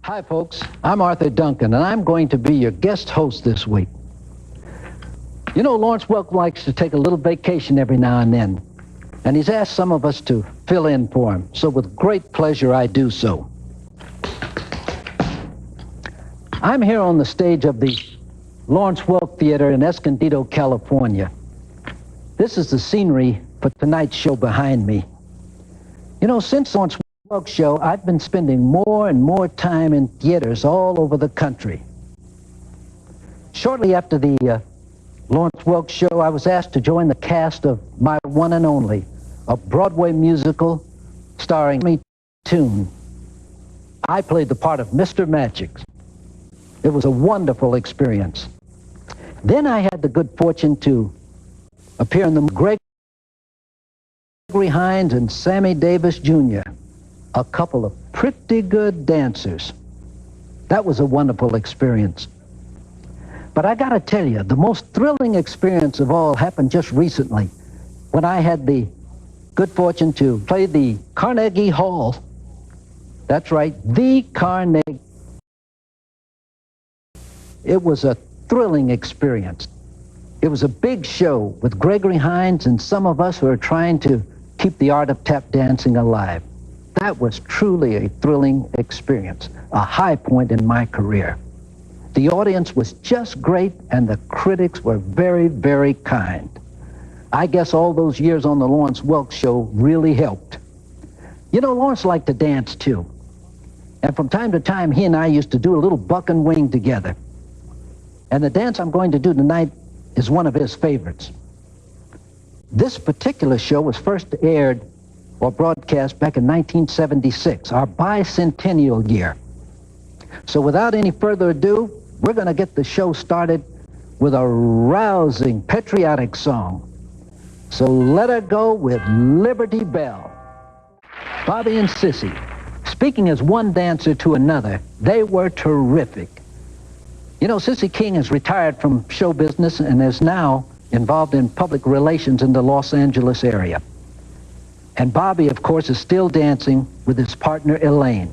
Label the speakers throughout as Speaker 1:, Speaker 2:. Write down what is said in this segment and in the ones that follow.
Speaker 1: Hi, folks. I'm Arthur Duncan, and I'm going to be your guest host this week. You know, Lawrence Welk likes to take a little vacation every now and then, and he's asked some of us to fill in for him, so with great pleasure I do so. I'm here on the stage of the Lawrence Welk Theater in Escondido, California. This is the scenery for tonight's show behind me. You know, since Lawrence Welk show, I've been spending more and more time in theaters all over the country. Shortly after the Lawrence Welk show, I was asked to join the cast of My One and Only, a Broadway musical starring me Toon. I played the part of Mr. Magic. It was a wonderful experience. Then I had the good fortune to appear in the Gregory Hines and Sammy Davis Jr., a couple of pretty good dancers. That was a wonderful experience. But I gotta tell you, the most thrilling experience of all happened just recently when I had the good fortune to play the Carnegie Hall. That's right, the Carnegie. It was a thrilling experience. It was a big show with Gregory Hines and some of us who are trying to keep the art of tap dancing alive. That was truly a thrilling experience, a high point in my career. The audience was just great, and the critics were very, very kind. I guess all those years on the Lawrence Welk show really helped. You know, Lawrence liked to dance, too. And from time to time, he and I used to do a little buck and wing together. And the dance I'm going to do tonight is one of his favorites. This particular show was first aired or broadcast back in 1976, our bicentennial year. So without any further ado, we're going to get the show started with a rousing patriotic song. So let her go with Liberty Bell. Bobby and Sissy, speaking as one dancer to another, they were terrific. You know, Sissy King has retired from show business and is now involved in public relations in the Los Angeles area. And Bobby, of course, is still dancing with his partner, Elaine.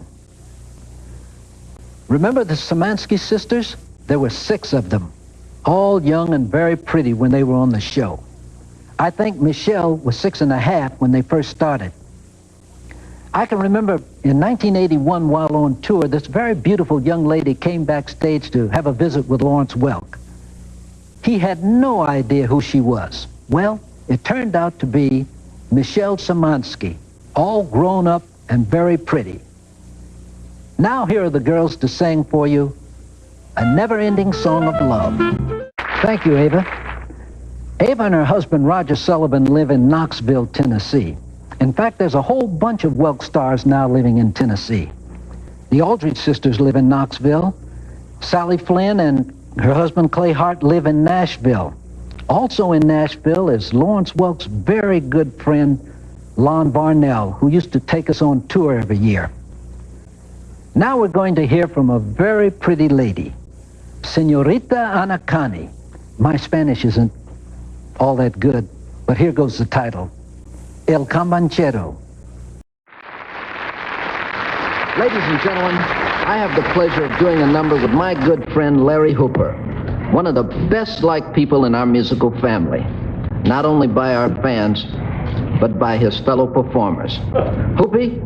Speaker 1: Remember the Szymanski sisters? There were 6 of them, all young and very pretty when they were on the show. I think Michelle was 6.5 when they first started. I can remember in 1981, while on tour, this very beautiful young lady came backstage to have a visit with Lawrence Welk. He had no idea who she was. Well, it turned out to be Michelle Szymanski, all grown up and very pretty. Now here are the girls to sing for you a never-ending song of love. Thank you, Ava. Ava and her husband, Roger Sullivan, live in Knoxville, Tennessee. In fact, there's a whole bunch of Welk stars now living in Tennessee. The Aldrich sisters live in Knoxville. Sally Flynn and her husband, Clay Hart, live in Nashville. Also in Nashville is Lawrence Welk's very good friend, Lon Varnell, who used to take us on tour every year. Now we're going to hear from a very pretty lady, Señorita Anacani. My Spanish isn't all that good, but here goes the title, El Cambanchero. Ladies and gentlemen, I have the pleasure of doing a number with my good friend Larry Hooper, one of the best-liked people in our musical family, not only by our fans, but by his fellow performers. Hoopy,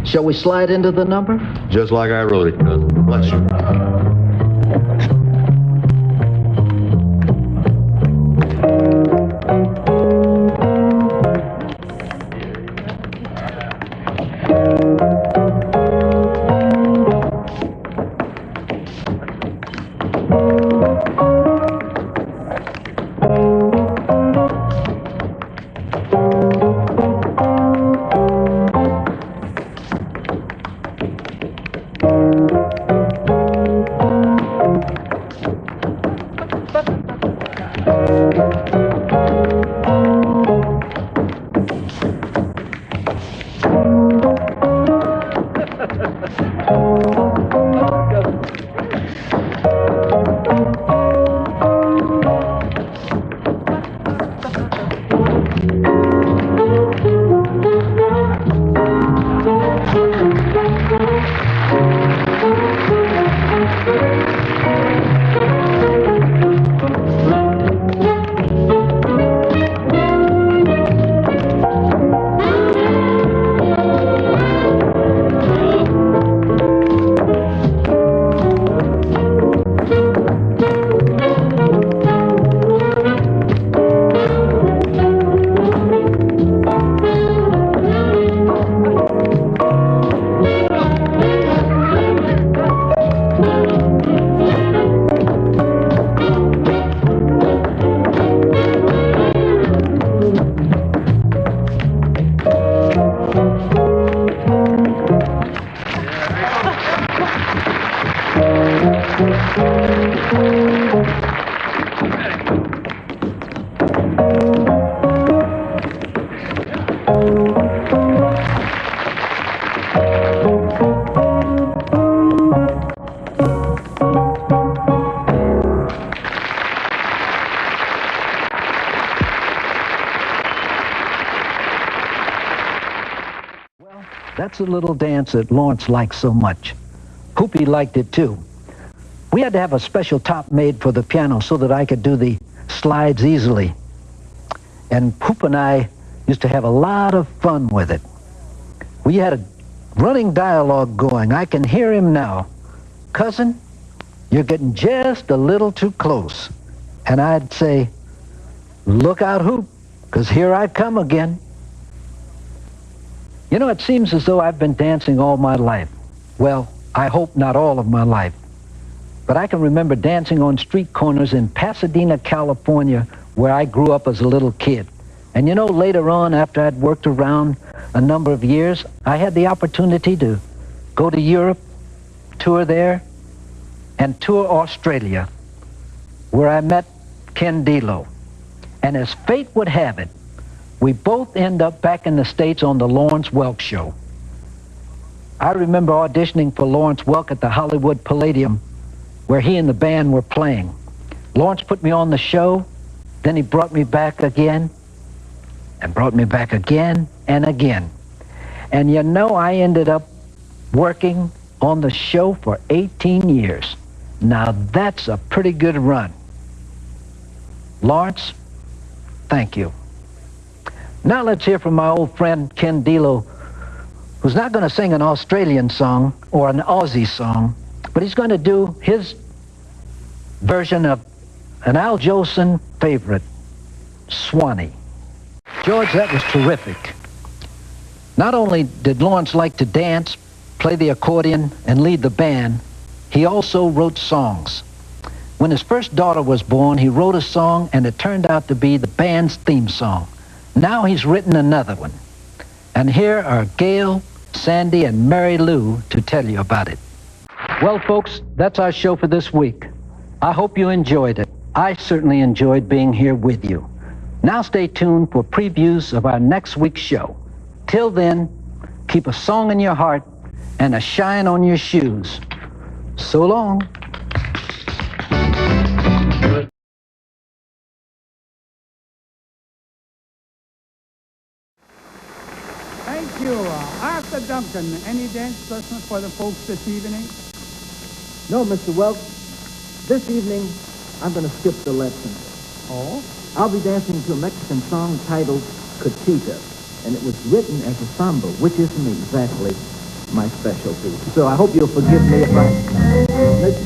Speaker 1: shall we slide into the number?
Speaker 2: Just like I wrote it, cousin. Bless you.
Speaker 1: That's a little dance that Lawrence liked so much. Hoopy liked it too. We had to have a special top made for the piano so that I could do the slides easily. And Hoop and I used to have a lot of fun with it. We had a running dialogue going. I can hear him now. Cousin, you're getting just a little too close. And I'd say, look out, Hoop, because here I come again. You know, it seems as though I've been dancing all my life. Well, I hope not all of my life. But I can remember dancing on street corners in Pasadena, California, where I grew up as a little kid. And you know, later on, after I'd worked around a number of years, I had the opportunity to go to Europe, tour there, and tour Australia, where I met Ken Dilo. And as fate would have it, we both end up back in the States on the Lawrence Welk show. I remember auditioning for Lawrence Welk at the Hollywood Palladium, where he and the band were playing. Lawrence put me on the show, then he brought me back again, and brought me back again and again. And you know, I ended up working on the show for 18 years. Now that's a pretty good run. Lawrence, thank you. Now let's hear from my old friend Ken Dilo, who's not going to sing an Australian song or an Aussie song, but he's going to do his version of an Al Jolson favorite, Swanee. George, that was terrific. Not only did Lawrence like to dance, play the accordion, and lead the band, he also wrote songs. When his first daughter was born, he wrote a song, and it turned out to be the band's theme song. Now he's written another one. And here are Gail, Sandy, and Mary Lou to tell you about it. Well, folks, that's our show for this week. I hope you enjoyed it. I certainly enjoyed being here with you. Now stay tuned for previews of our next week's show. Till then, keep a song in your heart and a shine on your shoes. So long.
Speaker 3: Thank you. Arthur Duncan, any dance lessons for the folks this evening?
Speaker 4: No, Mr. Welk. This evening, I'm going to skip the lesson.
Speaker 3: Oh?
Speaker 4: I'll be dancing to a Mexican song titled Cutsita, and it was written as a samba, which isn't exactly my specialty. So I hope you'll forgive me if I... Let's